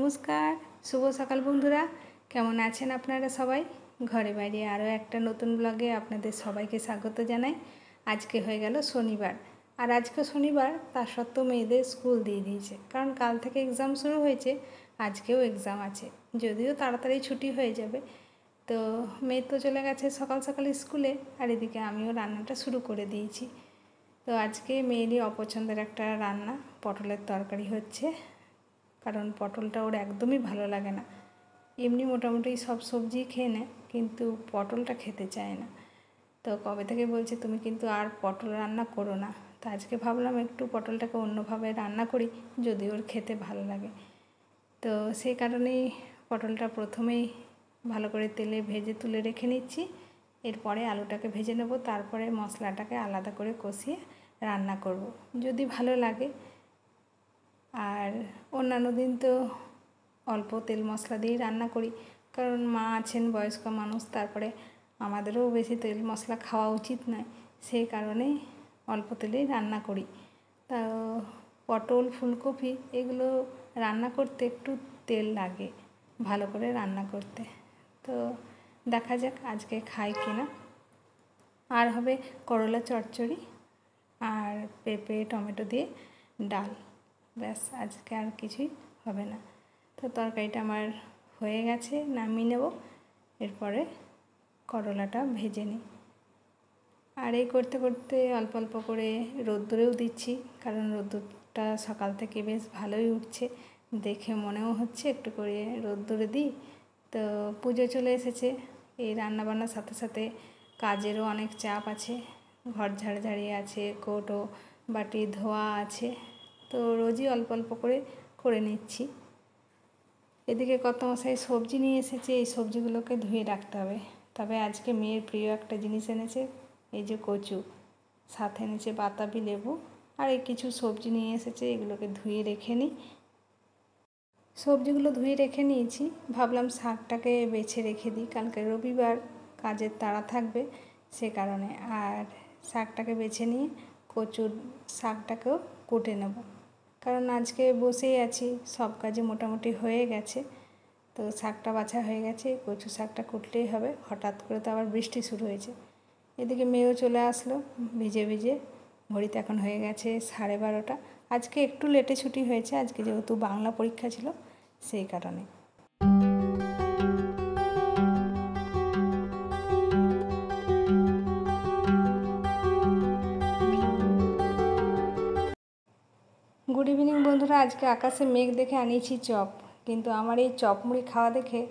নমস্কার, শুভ সকাল বন্ধুরা। কেমন আছেন আপনারা সবাই? ঘরে বাইরে আরও একটা নতুন ব্লগে আপনাদের সবাইকে স্বাগত জানাই। আজকে হয়ে গেল শনিবার, আর আজকে শনিবার তা সত্ত্বেও মেয়েদের স্কুল দিয়ে দিয়েছে, কারণ কাল থেকে এক্সাম শুরু হয়েছে। আজকেও এক্সাম আছে, যদিও তাড়াতাড়ি ছুটি হয়ে যাবে। তো মেয়ে তো চলে গেছে সকাল সকাল স্কুলে, আর এদিকে আমিও রান্নাটা শুরু করে দিয়েছি। তো আজকে মেয়েরই অপছন্দের একটা রান্না, পটলের তরকারি হচ্ছে, কারণ পটলটা ওর একদমই ভালো লাগে না। এমনি মোটামুটি সব সবজি খেয়ে নেয়, কিন্তু পটলটা খেতে চায় না। তো কবে থেকে বলছে তুমি কিন্তু আর পটল রান্না করো না। তো আজকে ভাবলাম একটু পটলটাকে অন্যভাবে রান্না করি, যদি ওর খেতে ভালো লাগে। তো সেই কারণেই পটলটা প্রথমেই ভালো করে তেলে ভেজে তুলে রেখে নিচ্ছি। এরপরে আলুটাকে ভেজে নেব, তারপরে মশলাটাকে আলাদা করে কষিয়ে রান্না করব, যদি ভালো লাগে। আর অন্যান্য দিন তো অল্প তেল মশলা দিয়েই রান্না করি, কারণ মা আছেন, বয়স্ক মানুষ, তারপরে আমাদেরও বেশি তেল মশলা খাওয়া উচিত নয়। সেই কারণেই অল্প তেলেই রান্না করি। তা পটল, ফুলকপি এগুলো রান্না করতে একটু তেল লাগে ভালো করে রান্না করতে। তো দেখা যাক আজকে খাই কিনা। আর হবে করলা চচ্চড়ি আর পেঁপে টমেটো দিয়ে ডাল, ব্যাস, আজকে আর কিছুই হবে না। তো তরকারিটা আমার হয়ে গেছে, নামিয়ে নেব। এরপরে করলাটা ভেজে নিই। আর এই করতে করতে অল্প অল্প করে রোদ্দুরেও দিচ্ছি, কারণ রোদ্দুরটা সকাল থেকে বেশ ভালোই উঠছে, দেখে মনেও হচ্ছে একটু করে রোদ্দুরে দিই। তো পুজো চলে এসেছে, এই রান্নাবান্নার সাথে সাথে কাজেরও অনেক চাপ আছে। ঘর ঝাড়ঝাড়ি আছে, কৌটো বাটি ধোয়া আছে, তো রোজই অল্প অল্প করে নিচ্ছি। এদিকে কর্তামশাই সবজি নিয়ে এসেছে, এই সবজিগুলোকে ধুয়ে রাখতে হবে। তবে আজকে মেয়ের প্রিয় একটা জিনিস এনেছে, এই যে কচু, সাথে এনেছে বাতাবি লেবু, আর এই কিছু সবজি নিয়ে এসেছে, এগুলোকে ধুয়ে রেখে নিই। সবজিগুলো ধুয়ে রেখে নিয়েছি, ভাবলাম শাকটাকে বেছে রেখে দিই, কালকে রবিবার, কাজের তাড়া থাকবে সে কারণে। আর শাকটাকে বেছে নিয়ে কচুর শাকটাকেও কুটে নেব, কারণ আজকে বসেই আছি, সব কাজে মোটামুটি হয়ে গেছে। তো শাকটা বাছা হয়ে গেছে, কচু শাকটা কুটলেই হবে। হঠাৎ করে তো আবার বৃষ্টি শুরু হয়েছে। এদিকে মেয়েও চলে আসলো ভিজে ভিজে। ঘড়িতে এখন হয়ে গেছে 12:30। আজকে একটু লেটে ছুটি হয়েছে, আজকে যেহেতু বাংলা পরীক্ষা ছিল সেই কারণে। গুড ইভিনিং বন্ধুরা। আজকে আকাশে মেঘ দেখে আনিয়েছি চপ, কিন্তু আমার এই চপ মুড়ি খাওয়া দেখে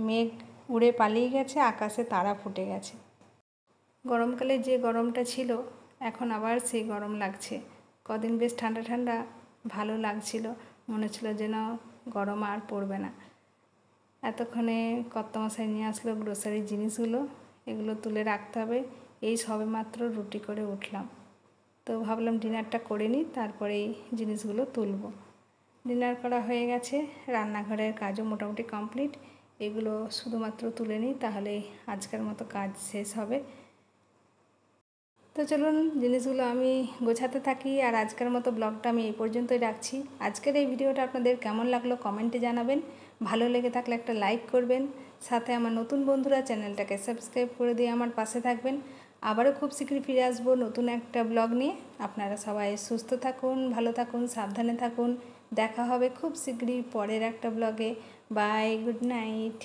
মেঘ উড়ে পালিয়ে গেছে, আকাশে তারা ফুটে গেছে। গরমকালে যে গরমটা ছিল, এখন আবার সেই গরম লাগছে। কদিন বেশ ঠান্ডা ঠান্ডা ভালো লাগছিল, মনে হচ্ছিল যেন গরম আর পড়বে না। এতক্ষণে কর্তামশাই নিয়ে আসলো গ্রোসারির জিনিসগুলো, এগুলো তুলে রাখতে হবে। এই সবে মাত্র রুটি করে উঠলাম, তো ভাবলাম ডিনারটা করে নিই, তারপরে এই জিনিসগুলো তুলব। ডিনার করা হয়ে গেছে, রান্নাঘরের কাজও মোটামুটি কমপ্লিট। এগুলো শুধুমাত্র তুলে নিই, তাহলে আজকের মতো কাজ শেষ হবে। তো চলুন জিনিসগুলো আমি গোছাতে থাকি, আর আজকের মতো ব্লগটা আমি এই পর্যন্তই রাখছি। আজকের এই ভিডিওটা আপনাদের কেমন লাগলো কমেন্টে জানাবেন, ভালো লেগে থাকলে একটা লাইক করবেন, সাথে আমার নতুন বন্ধুরা চ্যানেলটাকে সাবস্ক্রাইব করে দিয়ে আমার পাশে থাকবেন। আবারও খুব শীঘ্রই ফিরে আসবো নতুন একটা ব্লগ নিয়ে। আপনারা সবাই সুস্থ থাকুন, ভালো থাকুন, সাবধানে থাকুন। দেখা হবে খুব শীঘ্রই পরের একটা ব্লগে। Bye, good night.